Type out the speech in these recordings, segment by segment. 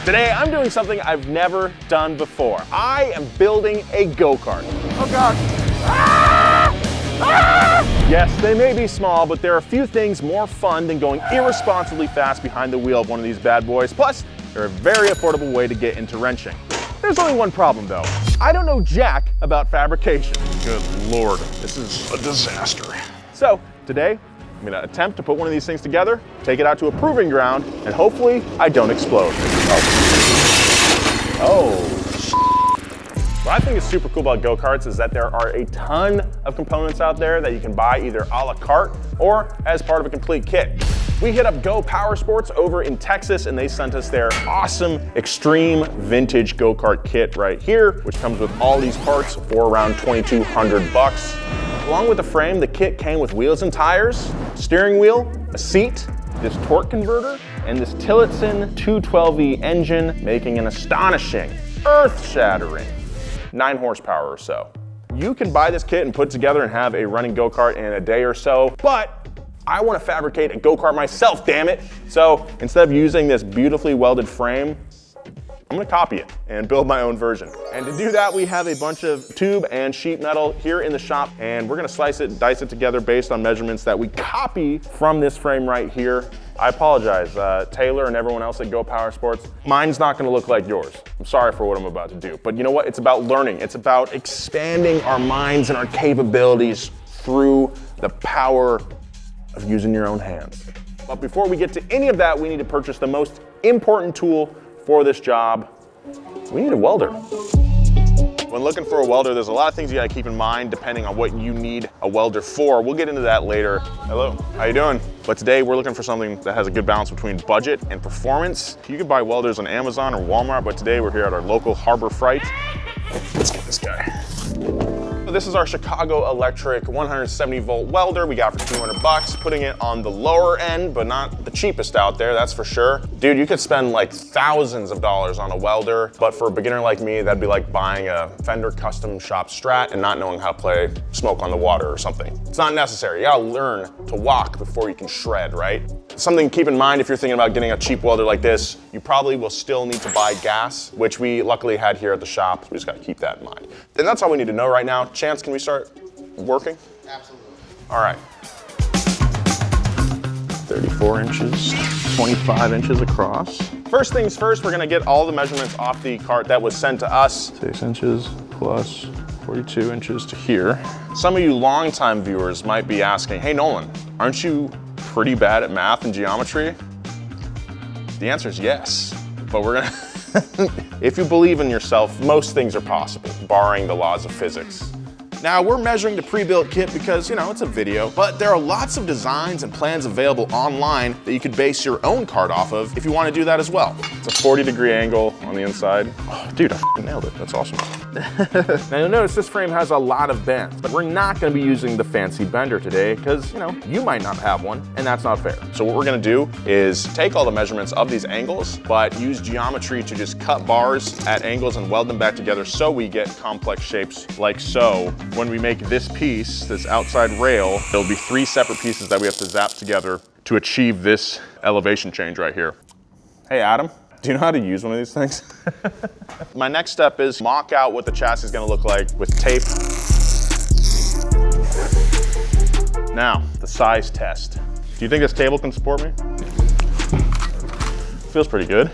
Today, I'm doing something I've never done before. I am building a go-kart. Oh God. Ah! Ah! Yes, they may be small, but there are a few things more fun than going irresponsibly fast behind the wheel of one of these bad boys. Plus, they're a very affordable way to get into wrenching. There's only one problem though. I don't know jack about fabrication. Good Lord, this is a disaster. So, today, I'm gonna attempt to put one of these things together, take it out to a proving ground, and hopefully I don't explode. What I think is super cool about go-karts is that there are a ton of components out there that you can buy either a la carte or as part of a complete kit. We hit up Go Power Sports over in Texas and they sent us their awesome extreme vintage go-kart kit right here, which comes with all these parts for around 2,200 bucks. Along with the frame, the kit came with wheels and tires, steering wheel, a seat, this torque converter, and this Tillotson 212E engine, making an astonishing, earth-shattering 9 horsepower or so. You can buy this kit and put it together and have a running go-kart in a day or so, but I want to fabricate a go-kart myself, damn it. So instead of using this beautifully welded frame, I'm gonna copy it and build my own version. And to do that, we have a bunch of tube and sheet metal here in the shop, and we're gonna slice it and dice it together based on measurements that we copy from this frame right here. I apologize, Taylor and everyone else at Go Power Sports. Mine's not gonna look like yours. I'm sorry for what I'm about to do, but you know what? It's about learning. It's about expanding our minds and our capabilities through the power of using your own hands. But before we get to any of that, we need to purchase the most important tool for this job. We need a welder. When looking for a welder, there's a lot of things you gotta keep in mind depending on what you need a welder for. We'll get into that later. Hello, how you doing? But today we're looking for something that has a good balance between budget and performance. You can buy welders on Amazon or Walmart, but today we're here at our local Harbor Freight. Let's get this guy. This is our Chicago Electric 170 volt welder we got for 200 bucks, putting it on the lower end, but not the cheapest out there, that's for sure. Dude, you could spend like thousands of dollars on a welder, but for a beginner like me, that'd be like buying a Fender custom shop Strat and not knowing how to play Smoke on the Water or something. It's not necessary. You gotta learn to walk before you can shred, right? Something to keep in mind if you're thinking about getting a cheap welder like this, you probably will still need to buy gas, which we luckily had here at the shop. So we just gotta keep that in mind. And that's all we need to know right now. Chance, can we start working? Absolutely. All right. 34 inches, 25 inches across. First things first, we're gonna get all the measurements off the cart that was sent to us. 6 inches plus 42 inches to here. Some of you longtime viewers might be asking, hey Nolan, aren't you pretty bad at math and geometry? The answer is yes, but we're gonna, if you believe in yourself, most things are possible, barring the laws of physics. Now, we're measuring the pre-built kit because, you know, it's a video, but there are lots of designs and plans available online that you could base your own kart off of if you want to do that as well. It's a 40-degree angle on the inside. Oh, dude, I nailed it. That's awesome. Now, you'll notice this frame has a lot of bends, but we're not going to be using the fancy bender today because, you know, you might not have one, and that's not fair. So what we're going to do is take all the measurements of these angles, but use geometry to just cut bars at angles and weld them back together so we get complex shapes like so. When we make this piece, this outside rail, there'll be 3 separate pieces that we have to zap together to achieve this elevation change right here. Hey, Adam, do you know how to use one of these things? My next step is mock out what the chassis is gonna look like with tape. Now, the size test. Do you think this table can support me? Feels pretty good.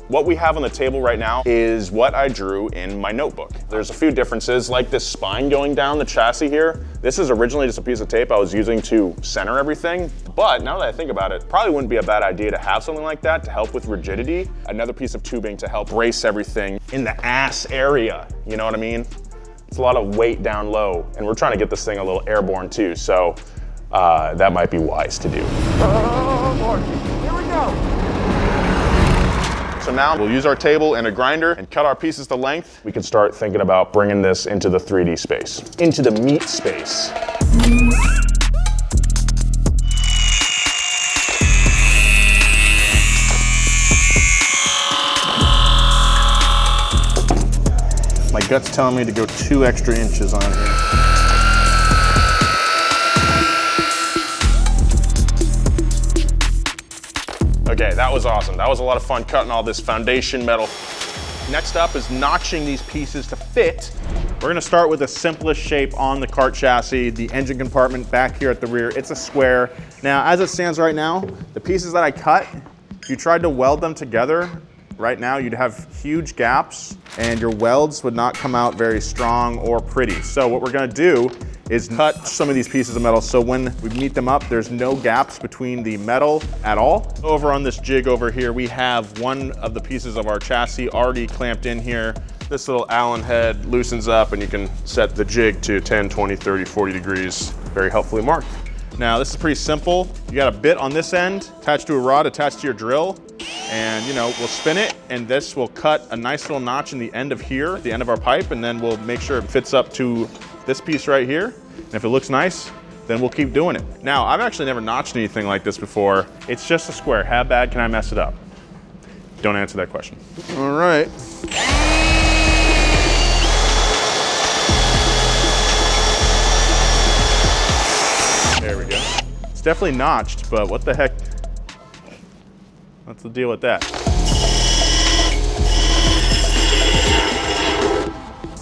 What we have on the table right now is what I drew in my notebook. There's a few differences, like this spine going down the chassis here. This is originally just a piece of tape I was using to center everything, but now that I think about it, probably wouldn't be a bad idea to have something like that to help with rigidity. Another piece of tubing to help brace everything in the ass area, you know what I mean? It's a lot of weight down low, and we're trying to get this thing a little airborne too, so that might be wise to do. Oh boy, here we go. So now we'll use our table and a grinder and cut our pieces to length. We can start thinking about bringing this into the 3D space, into the meat space. My gut's telling me to go 2 extra inches on here. Okay, that That was awesome. That was a lot of fun cutting all this foundation metal. Next up is notching these pieces to fit. We're gonna start with the simplest shape on the kart chassis, the engine compartment back here at the rear. It's a square. Now, as it stands right now, the pieces that I cut, if you tried to weld them together, right now you'd have huge gaps and your welds would not come out very strong or pretty. So what we're gonna do is cut some of these pieces of metal so when we meet them up, there's no gaps between the metal at all. Over on this jig over here, we have one of the pieces of our chassis already clamped in here. This little Allen head loosens up and you can set the jig to 10, 20, 30, 40 degrees, very helpfully marked. Now this is pretty simple. You got a bit on this end attached to a rod attached to your drill, and you know, we'll spin it and this will cut a nice little notch in the end of here, the end of our pipe, and then we'll make sure it fits up to this piece right here. And if it looks nice, then we'll keep doing it. Now, I've actually never notched anything like this before. It's just a square. How bad can I mess it up? Don't answer that question. All right. There we go. It's definitely notched, but what the heck? What's the deal with that?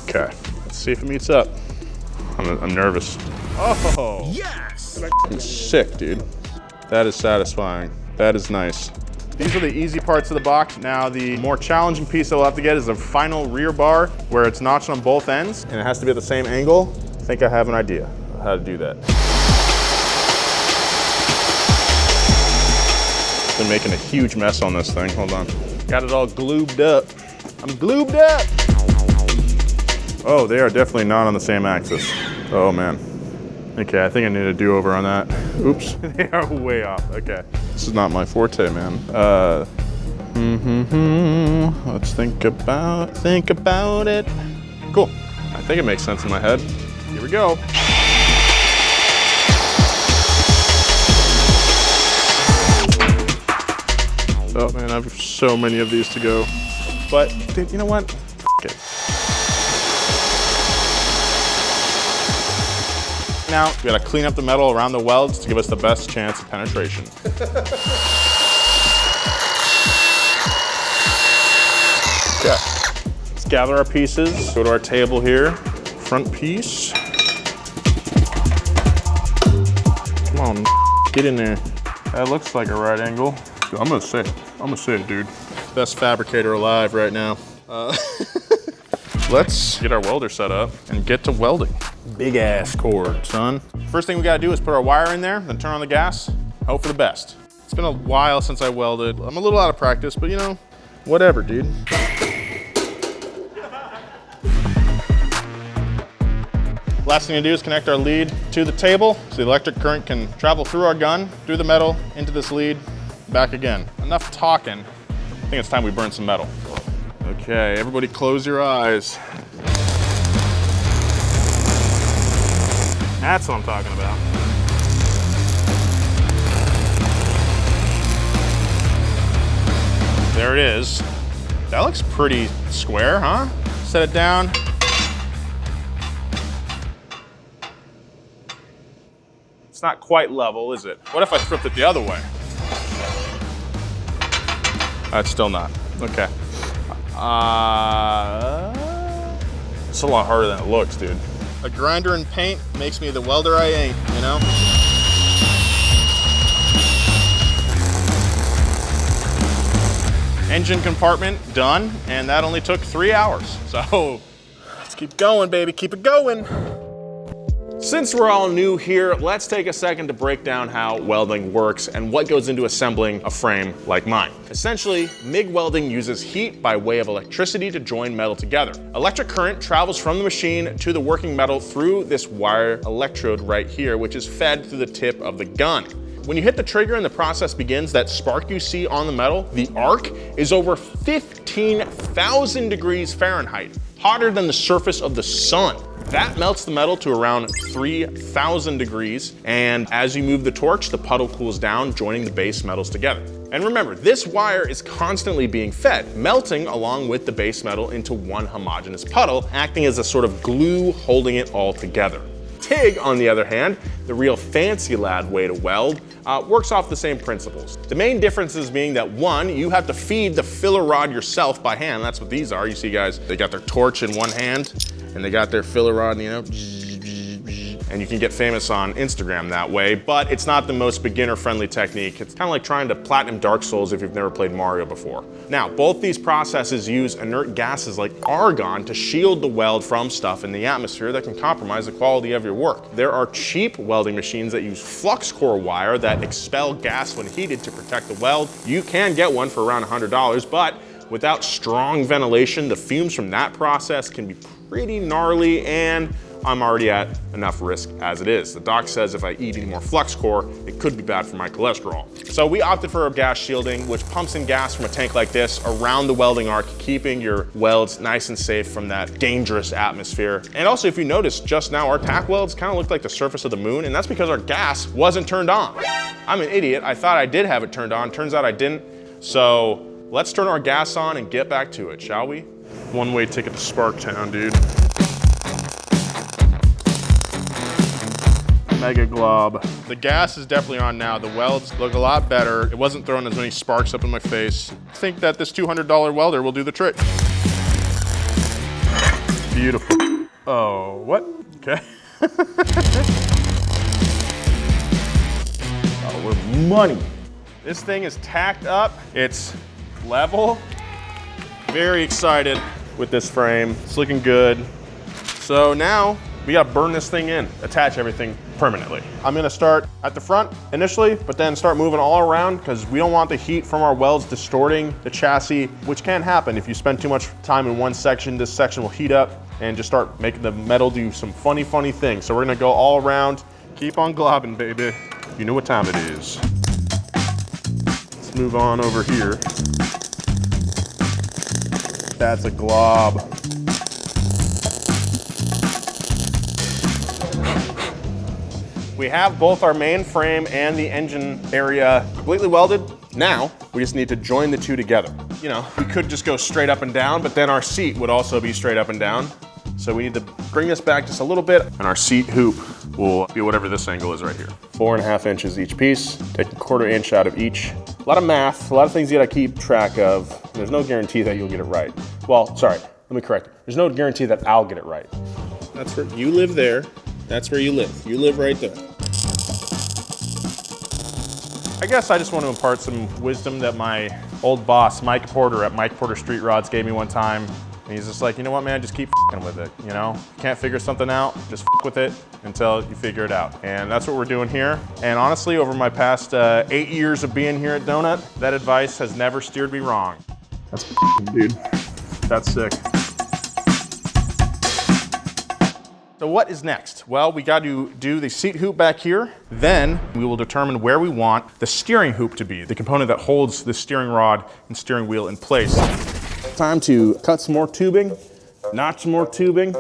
Okay, let's see if it meets up. I'm nervous. Oh! Yes! I'm sick, dude. That is satisfying. That is nice. These are the easy parts of the box. Now, the more challenging piece that we'll have to get is the final rear bar where it's notched on both ends and it has to be at the same angle. I think I have an idea of how to do that. Been making a huge mess on this thing. Hold on. Got it all glued up. I'm glued up! Oh, they are definitely not on the same axis. Oh man. Okay, I think I need a do-over on that. Oops, they are way off. Okay, this is not my forte, man. Let's think about it. Cool. I think it makes sense in my head. Here we go. Oh man, I have so many of these to go. But, dude, you know what? F it. Now, we gotta clean up the metal around the welds to give us the best chance of penetration. Okay, let's gather our pieces. Go to our table here. Front piece. Come on, get in there. That looks like a right angle. I'm gonna say it, dude. Best fabricator alive right now. Let's get our welder set up and get to welding. Big ass cord, son. First thing we gotta do is put our wire in there, then turn on the gas, hope for the best. It's been a while since I welded. I'm a little out of practice, but you know, whatever, dude. Last thing to do is connect our lead to the table so the electric current can travel through our gun, through the metal, into this lead, back again. Enough talking. I think it's time we burn some metal. Okay, everybody close your eyes. That's what I'm talking about. There it is. That looks pretty square, huh? Set it down. It's not quite level, is it? What if I flipped it the other way? That's still not. Okay. It's a lot harder than it looks, dude. A grinder and paint makes me the welder I ain't, you know? Engine compartment done, and that only took 3 hours. So let's keep going, baby, keep it going. Since we're all new here, let's take a second to break down how welding works and what goes into assembling a frame like mine. Essentially, MIG welding uses heat by way of electricity to join metal together. Electric current travels from the machine to the working metal through this wire electrode right here, which is fed through the tip of the gun. When you hit the trigger and the process begins, that spark you see on the metal, the arc, is over 15,000 degrees Fahrenheit, hotter than the surface of the sun. That melts the metal to around 3,000 degrees, and as you move the torch, the puddle cools down, joining the base metals together. And remember, this wire is constantly being fed, melting along with the base metal into one homogeneous puddle, acting as a sort of glue holding it all together. TIG, on the other hand, the real fancy lad way to weld, works off the same principles. The main differences being that one, you have to feed the filler rod yourself by hand. That's what these are. You see guys, they got their torch in one hand and they got their filler rod, you know, and you can get famous on Instagram that way, but it's not the most beginner-friendly technique. It's kind of like trying to platinum Dark Souls if you've never played Mario before. Now, both these processes use inert gases like argon to shield the weld from stuff in the atmosphere that can compromise the quality of your work. There are cheap welding machines that use flux core wire that expel gas when heated to protect the weld. You can get one for around $100, but without strong ventilation, the fumes from that process can be pretty gnarly, and I'm already at enough risk as it is. The doc says if I eat any more flux core, it could be bad for my cholesterol. So we opted for a gas shielding, which pumps in gas from a tank like this around the welding arc, keeping your welds nice and safe from that dangerous atmosphere. And also, if you notice just now, our tack welds kind of look like the surface of the moon, and that's because our gas wasn't turned on. I'm an idiot. I thought I did have it turned on. Turns out I didn't. So let's turn our gas on and get back to it, shall we? One-way ticket to Sparktown, dude. Mega glob. The gas is definitely on now. The welds look a lot better. It wasn't throwing as many sparks up in my face. I think that this $200 welder will do the trick. Beautiful. Oh, what? Okay. Oh, we're money. This thing is tacked up. It's level. Very excited with this frame. It's looking good. So now we gotta burn this thing in, attach everything permanently. I'm gonna start at the front initially, but then start moving all around because we don't want the heat from our welds distorting the chassis, which can happen if you spend too much time in one section. This section will heat up and just start making the metal do some funny things. So we're gonna go all around, keep on globbing, baby. You know what time it is. Let's move on over here. That's a glob. We have both our main frame and the engine area completely welded. Now, we just need to join the two together. You know, we could just go straight up and down, but then our seat would also be straight up and down. So we need to bring this back just a little bit, and our seat hoop will be whatever this angle is right here. 4.5 inches each piece, take a 1/4 inch out of each. A lot of math, a lot of things you gotta keep track of. There's no guarantee that you'll get it right. Well, sorry, let me correct. There's no guarantee that I'll get it right. That's where you live there. That's where you live. You live right there. I guess I just want to impart some wisdom that my old boss, Mike Porter at Mike Porter Street Rods, gave me one time. And he's just like, you know what, man, just keep f***ing with it, you know? You can't figure something out, just f*** with it until you figure it out. And that's what we're doing here. And honestly, over my past 8 years of being here at Donut, that advice has never steered me wrong. That's dude. That's sick. So what is next? Well, we got to do the seat hoop back here. Then we will determine where we want the steering hoop to be, the component that holds the steering rod and steering wheel in place. Time to cut some more tubing, notch some more tubing,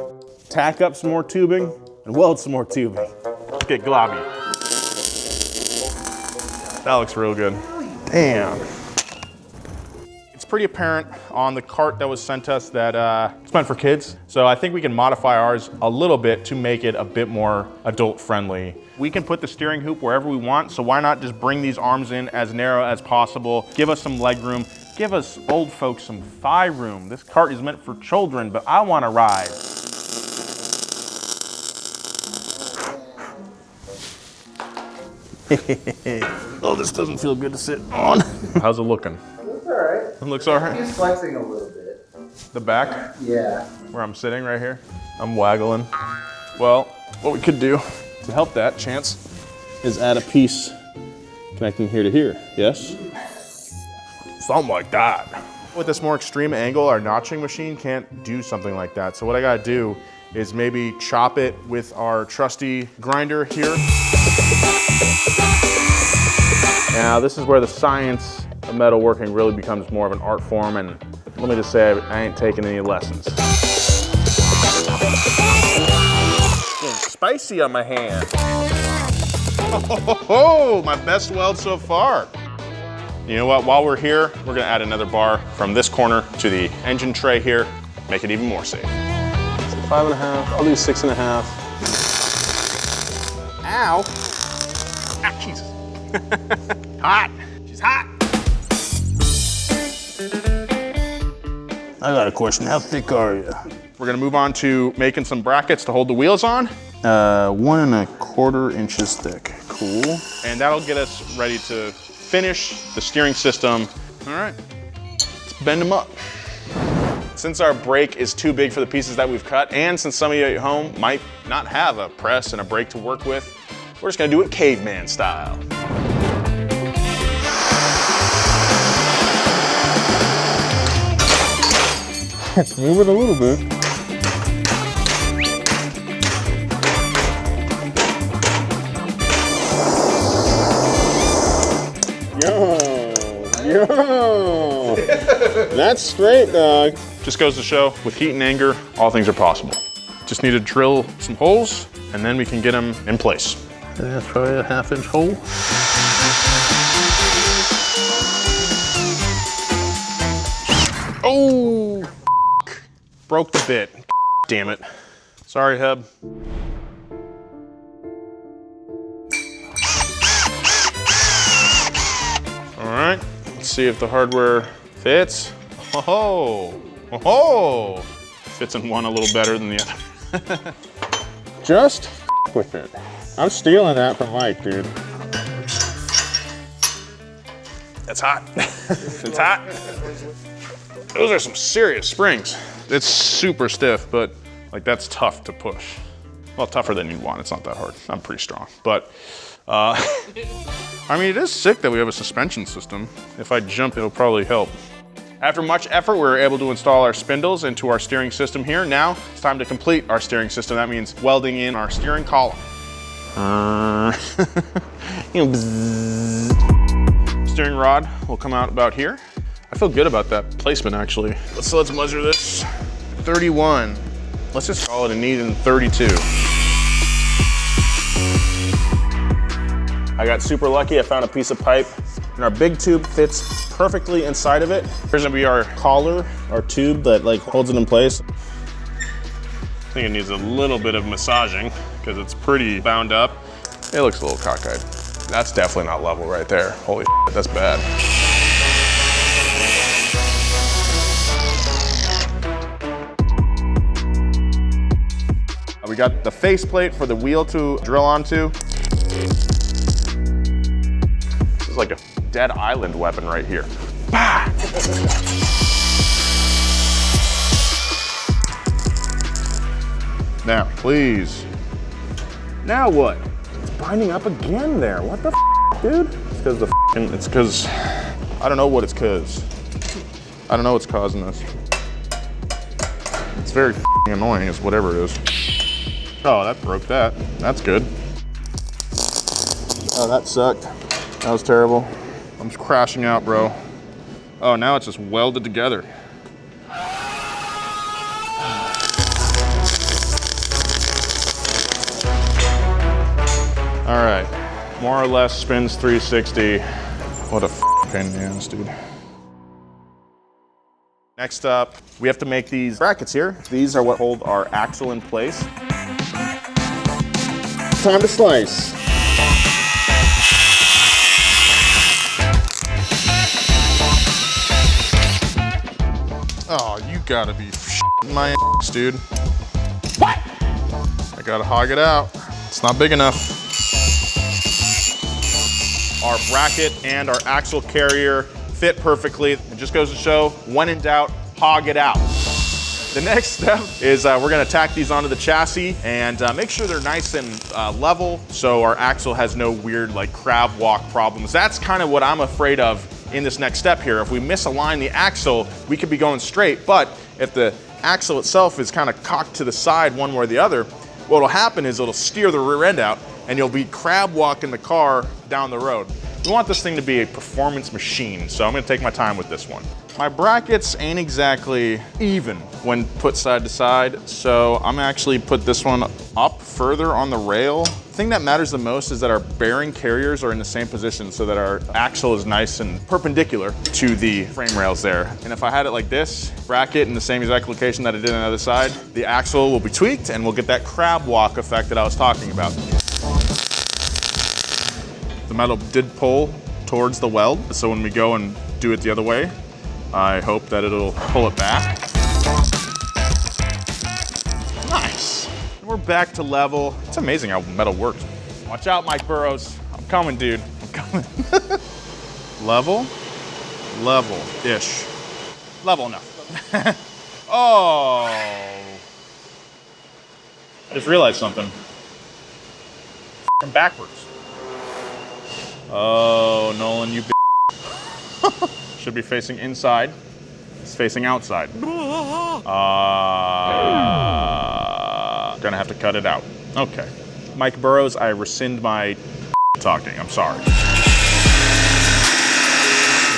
tack up some more tubing, and weld some more tubing. Let's get globby. That looks real good. Damn. It's pretty apparent on the cart that was sent us that it's meant for kids. So I think we can modify ours a little bit to make it a bit more adult friendly. We can put the steering hoop wherever we want, so why not just bring these arms in as narrow as possible, give us some leg room, give us old folks some thigh room. This cart is meant for children, but I want to ride. Oh, this doesn't feel good to sit on. How's it looking? It's all right. It looks all right. He's flexing a little bit. The back? Yeah. Where I'm sitting right here? I'm waggling. Well, what we could do to help that chance is add a piece connecting here to here, yes? Something like that. With this more extreme angle, our notching machine can't do something like that. So what I gotta do is maybe chop it with our trusty grinder here. Now this is where the science of metalworking really becomes more of an art form, and let me just say I ain't taking any lessons. Getting spicy on my hand. Oh, my best weld so far. You know what, while we're here, we're gonna add another bar from this corner to the engine tray here, make it even more safe. So 5.5, I'll do 6.5. Ow. Ah, Jesus. Hot. She's hot. I got a question. How thick are you? We're gonna move on to making some brackets to hold the wheels on. 1¼ inches thick. Cool. And that'll get us ready to finish the steering system. All right, let's bend them up. Since our brake is too big for the pieces that we've cut, and since some of you at home might not have a press and a brake to work with, we're just gonna do it caveman style. Let's move it a little bit. Yo. That's straight, dog. Just goes to show, with heat and anger, all things are possible. Just need to drill some holes, and then we can get them in place. That's probably a 1/2 inch hole. Oh, broke the bit. Damn it. Sorry, Hub. All right, let's see if the hardware fits. Oh, oh, fits in one a little better than the other. Just with it. I'm stealing that from Mike, dude. That's hot. It's hot. Those are some serious springs. It's super stiff, but like that's tough to push. Well, tougher than you'd want. It's not that hard. I'm pretty strong, but I mean, it is sick that we have a suspension system. If I jump, it'll probably help. After much effort, we were able to install our spindles into our steering system here. Now it's time to complete our steering system. That means welding in our steering column. Steering rod will come out about here. I feel good about that placement actually. Let's measure this. 31. Let's just call it a neat and 32. I got super lucky. I found a piece of pipe and our big tube fits perfectly inside of it. Here's gonna be our collar, our tube that like holds it in place. I think it needs a little bit of massaging because it's pretty bound up. It looks a little cockeyed. That's definitely not level right there. Holy shit, that's bad. We got the faceplate for the wheel to drill onto. This is like a Dead Island weapon right here. Bah! Now, please. Now what? It's binding up again there. What the f, dude? It's because I don't know what it's cause. I don't know what's causing this. It's very annoying, is whatever it is. Oh, that broke that. That's good. Oh, that sucked. That was terrible. I'm just crashing out, bro. Oh, now it's just welded together. All right, more or less spins 360. What a pain in the ass, dude. Next up, we have to make these brackets here. These are what hold our axle in place. Time to slice. Oh, you gotta be shitting my ass, dude. What? I gotta hog it out. It's not big enough. Our bracket and our axle carrier fit perfectly. It just goes to show, when in doubt, hog it out. The next step is we're gonna tack these onto the chassis and make sure they're nice and level so our axle has no weird like crab walk problems. That's kind of what I'm afraid of in this next step here. If we misalign the axle, we could be going straight, but if the axle itself is kind of cocked to the side one way or the other, what'll happen is it'll steer the rear end out and you'll be crab walking the car down the road. We want this thing to be a performance machine, so I'm gonna take my time with this one. My brackets ain't exactly even when put side to side, so I'm actually put this one up further on the rail. The thing that matters the most is that our bearing carriers are in the same position so that our axle is nice and perpendicular to the frame rails there. And if I had it like this, bracket in the same exact location that I did on the other side, the axle will be tweaked and we'll get that crab walk effect that I was talking about. The metal did pull towards the weld, so when we go and do it the other way, I hope that it'll pull it back. Nice. We're back to level. It's amazing how metal works. Watch out, Mike Burrows. I'm coming, dude. I'm coming. Level, level-ish. Level enough. Oh. I just realized something. Backwards. Oh, Nolan, you should be facing inside. It's facing outside. Gonna have to cut it out. Okay. Mike Burrows, I rescind my talking. I'm sorry.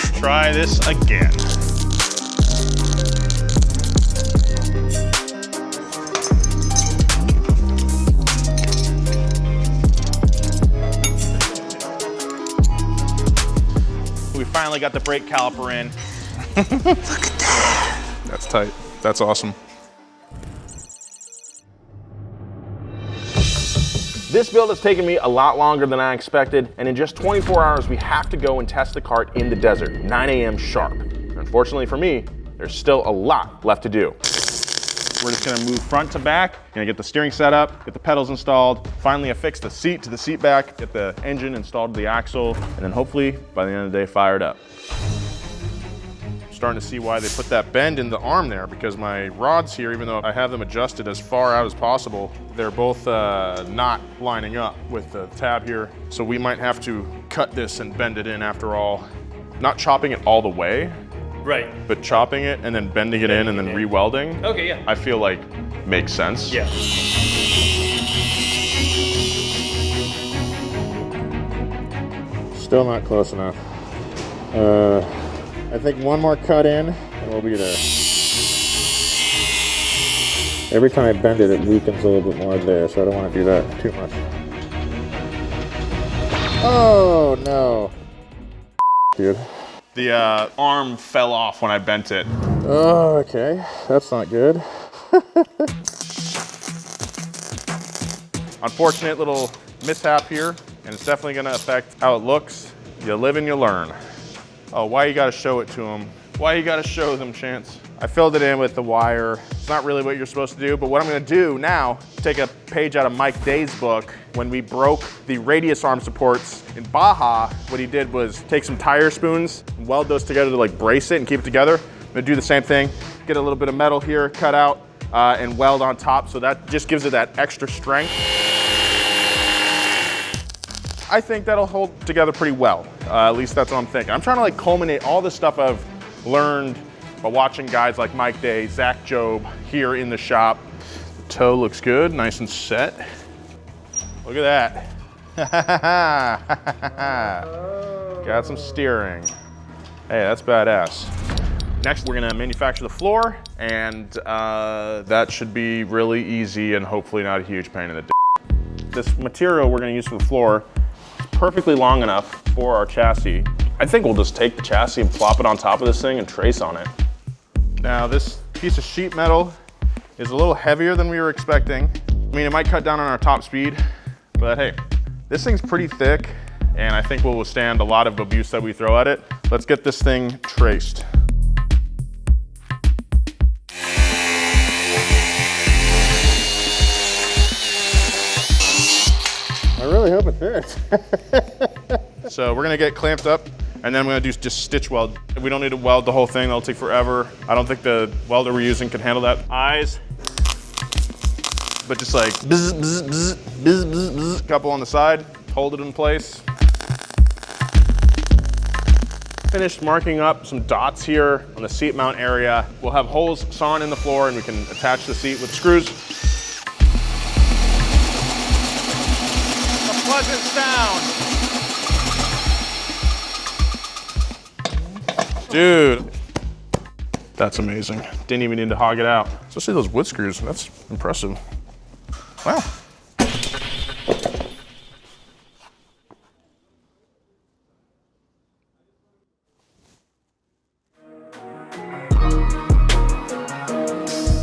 Let's try this again. We finally got the brake caliper in. Look at that. That's tight. That's awesome. This build has taken me a lot longer than I expected, and in just 24 hours, we have to go and test the cart in the desert, 9 a.m. sharp. Unfortunately for me, there's still a lot left to do. We're just gonna move front to back, gonna get the steering set up, get the pedals installed, finally affix the seat to the seat back, get the engine installed to the axle, and then hopefully, by the end of the day, fire it up. Starting to see why they put that bend in the arm there, because my rods here, even though I have them adjusted as far out as possible, they're both not lining up with the tab here. So we might have to cut this and bend it in after all. Not chopping it all the way, right? But chopping it and then bending it in and then re-welding. Okay, yeah. I feel like makes sense. Yeah. Still not close enough. I think one more cut in and we'll be there. Every time I bend it, it weakens a little bit more there, so I don't want to do that too much. Oh no. Dude. The arm fell off when I bent it. Oh, okay. That's not good. Unfortunate little mishap here, and it's definitely gonna affect how it looks. You live and you learn. Oh, why you gotta show it to them? Why you gotta show them, Chance? I filled it in with the wire. It's not really what you're supposed to do, but what I'm gonna do now, take a page out of Mike Day's book. When we broke the radius arm supports in Baja, what he did was take some tire spoons and weld those together to like brace it and keep it together. I'm gonna do the same thing. Get a little bit of metal here, cut out, and weld on top, so that just gives it that extra strength. I think that'll hold together pretty well. At least that's what I'm thinking. I'm trying to like culminate all the stuff I've learned by watching guys like Mike Day, Zach Job here in the shop. The toe looks good, nice and set. Look at that. Got some steering. Hey, that's badass. Next, we're gonna manufacture the floor, and that should be really easy and hopefully not a huge pain in the dick. This material we're gonna use for the floor is perfectly long enough for our chassis. I think we'll just take the chassis and flop it on top of this thing and trace on it. Now, this piece of sheet metal is a little heavier than we were expecting. I mean, it might cut down on our top speed, but hey, this thing's pretty thick, and I think will withstand a lot of abuse that we throw at it. Let's get this thing traced. I really hope it fits. So we're gonna get clamped up, and then I'm gonna do just stitch weld. We don't need to weld the whole thing, that'll take forever. I don't think the welder we're using can handle that. Eyes, but just like bzz, bzz, bzz, bzz, bzz, bzz, couple on the side, hold it in place. Finished marking up some dots here on the seat mount area. We'll have holes sawn in the floor, and we can attach the seat with screws. A pleasant sound. Dude, that's amazing. Didn't even need to hog it out. Especially those wood screws, that's impressive. Wow.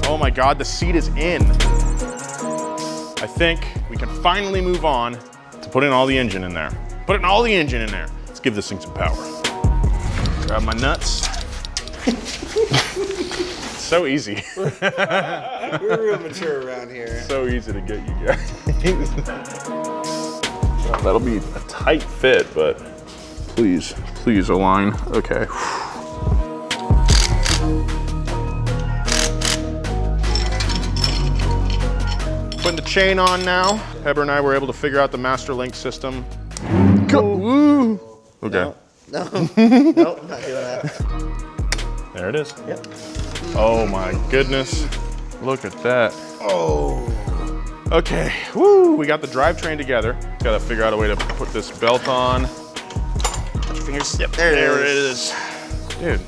Oh my God, the seat is in. I think we can finally move on to putting all the engine in there. putting all the engine in there. Let's give this thing some power. Grab my nuts. So easy. We're real mature around here. So easy to get you guys. That'll be a tight fit, but please align. Okay. Putting the chain on now. Heber and I were able to figure out the master link system. Go. Woo. Okay. No, nope, not doing that. There it is. Yep. Oh my goodness. Look at that. Oh. Okay, woo, we got the drivetrain together. Gotta figure out a way to put this belt on. Put your fingers, yep, There it is. Dude.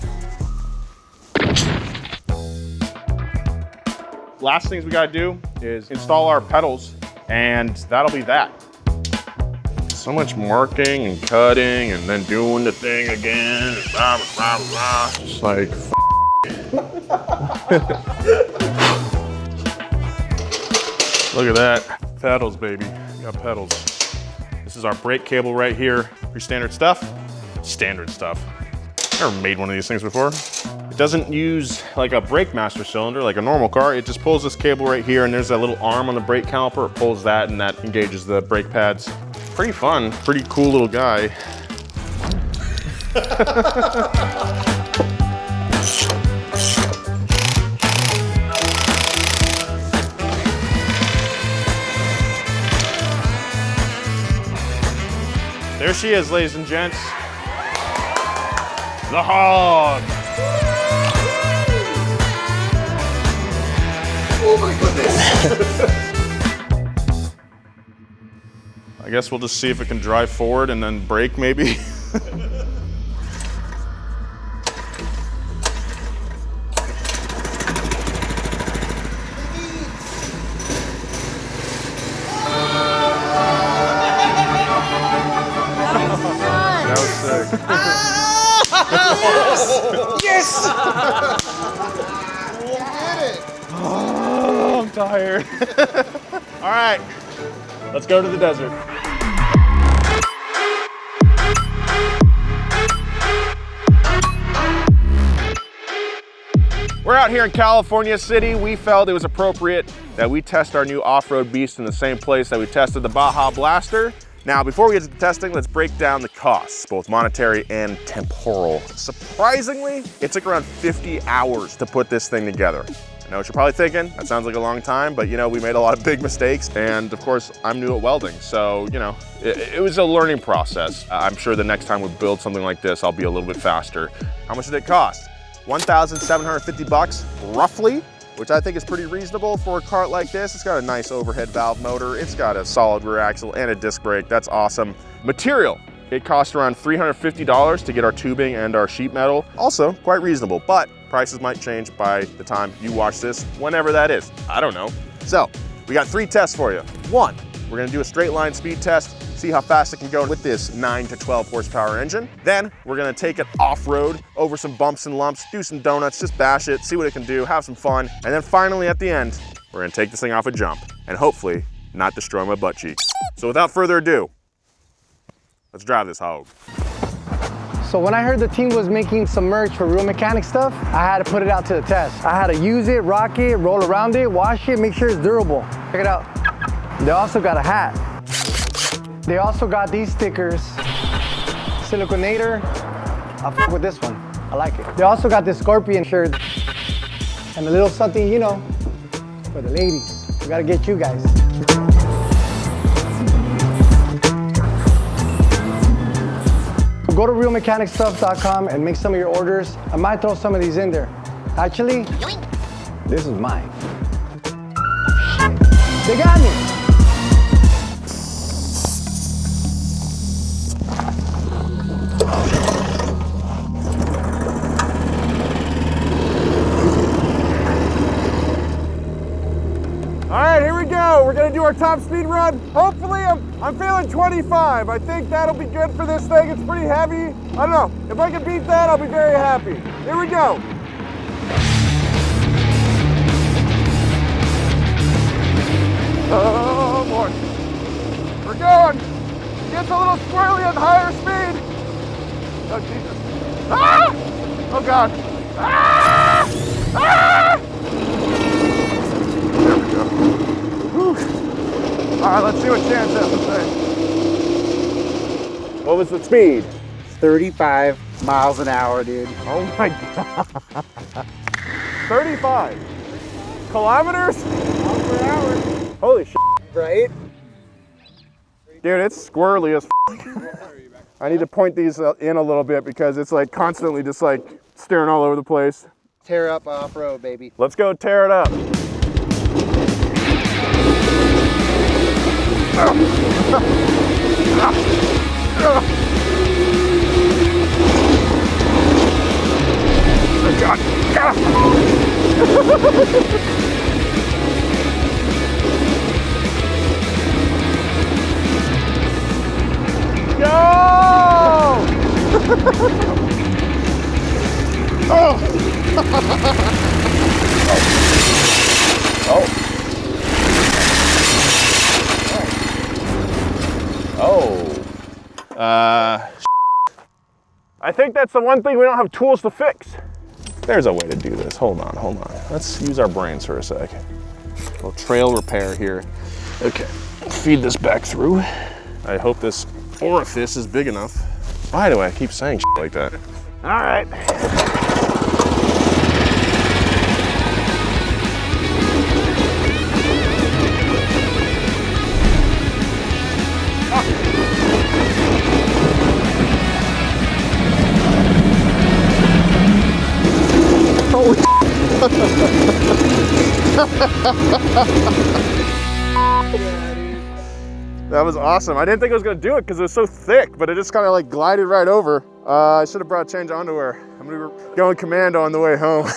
Last things we gotta do is install our pedals, and that'll be that. So much marking and cutting and then doing the thing again. Blah, blah, blah. Just like, look at that. Pedals, baby. We got pedals. This is our brake cable right here. Your standard stuff. Standard stuff. Never made one of these things before. It doesn't use like a brake master cylinder like a normal car. It just pulls this cable right here, and there's that little arm on the brake caliper. It pulls that, and that engages the brake pads. Pretty fun, pretty cool little guy. There she is, ladies and gents. The hog. Oh my goodness. I guess we'll just see if it can drive forward and then brake maybe. That was sick. Yes! Oh, I'm tired. All right, let's go to the desert. We're out here in California City. We felt it was appropriate that we test our new off-road beast in the same place that we tested the Baja Blaster. Now, before we get to the testing, let's break down the costs, both monetary and temporal. Surprisingly, it took around 50 hours to put this thing together. I know what you're probably thinking, that sounds like a long time, but you know, we made a lot of big mistakes, and of course, I'm new at welding, so you know, it was a learning process. I'm sure the next time we build something like this, I'll be a little bit faster. How much did it cost? $1,750 roughly, which I think is pretty reasonable for a cart like this. It's got a nice overhead valve motor. It's got a solid rear axle and a disc brake. That's awesome. Material, it cost around $350 to get our tubing and our sheet metal. Also quite reasonable, but prices might change by the time you watch this, whenever that is. I don't know. So we got 3 tests for you. 1, we're gonna do a straight line speed test, see how fast it can go with this 9 to 12 horsepower engine. Then we're gonna take it off-road over some bumps and lumps, do some donuts, just bash it, see what it can do, have some fun. And then finally at the end, we're gonna take this thing off a jump and hopefully not destroy my butt cheeks. So without further ado, let's drive this hog. So when I heard the team was making some merch for Real Mechanic stuff, I had to put it out to the test. I had to use it, rock it, roll around it, wash it, make sure it's durable. Check it out. They also got a hat. They also got these stickers. Siliconator. I'll fuck with this one. I like it. They also got this scorpion shirt. And a little something, you know, for the ladies. We gotta get you guys. Go to realmechanicstuff.com and make some of your orders. I might throw some of these in there. Actually, this is mine. They got me. All right, here we go. We're gonna do our top speed run. Hopefully, I'm feeling 25. I think that'll be good for this thing. It's pretty heavy. I don't know. If I can beat that, I'll be very happy. Here we go. Oh boy. We're going. It gets a little squirrely at higher speed. Oh, Jesus. Ah! Oh, God. Ah! Ah! There we go. Whew. All right, let's see what Chance has to say. What was the speed? 35 miles an hour, dude. Oh my God. 35 kilometers? Miles per hour. Holy shit. Right? Dude, it's squirrely as f. I need to point these in a little bit because it's like constantly just like staring all over the place. Tear up off-road, baby. Let's go tear it up. Oh God. Go! Oh! Oh. I think that's the one thing we don't have tools to fix. There's a way to do this. Hold on, hold on. Let's use our brains for a sec. A little trail repair here. Okay, feed this back through. I hope this orifice is big enough. Why do I keep saying shit like that? All right. Holy That was awesome. I didn't think I was gonna do it because it was so thick, but it just kind of like glided right over. I should have brought a change of underwear. I'm gonna be going commando on the way home.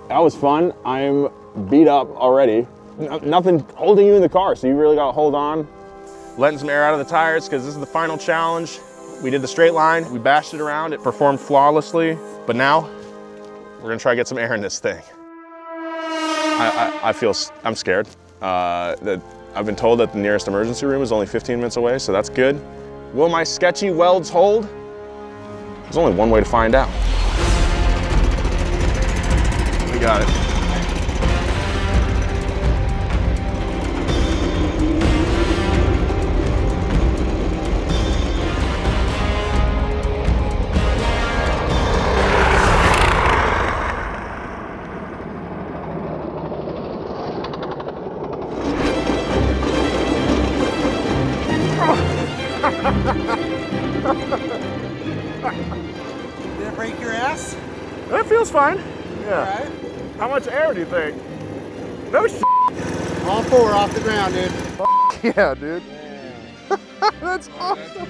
That was fun. I'm beat up already. Nothing holding you in the car, so you really gotta hold on. Letting some air out of the tires because this is the final challenge. We did the straight line, we bashed it around, it performed flawlessly, but now we're gonna try to get some air in this thing. I'm scared. I've been told that the nearest emergency room is only 15 minutes away, so that's good. Will my sketchy welds hold? There's only one way to find out. We got it. Did it break your ass? That feels fine. Yeah. All right. How much air do you think? No shit. All four off the ground, dude. Yeah, dude. That's awesome.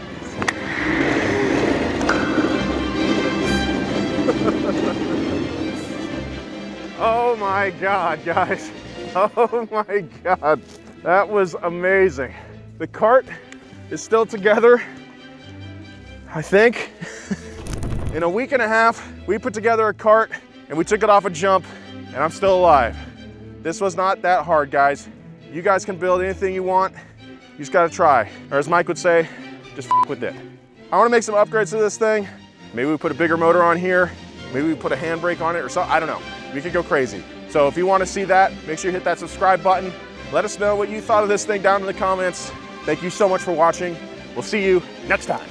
Oh my God, guys. Oh my God. That was amazing. The cart is still together, I think. In a week and a half, we put together a cart and we took it off a jump, and I'm still alive. This was not that hard, guys. You guys can build anything you want. You just gotta try. Or as Mike would say, just f with it. I wanna make some upgrades to this thing. Maybe we put a bigger motor on here. Maybe we put a handbrake on it or something, I don't know. We could go crazy. So if you wanna see that, make sure you hit that subscribe button. Let us know what you thought of this thing down in the comments. Thank you so much for watching. We'll see you next time.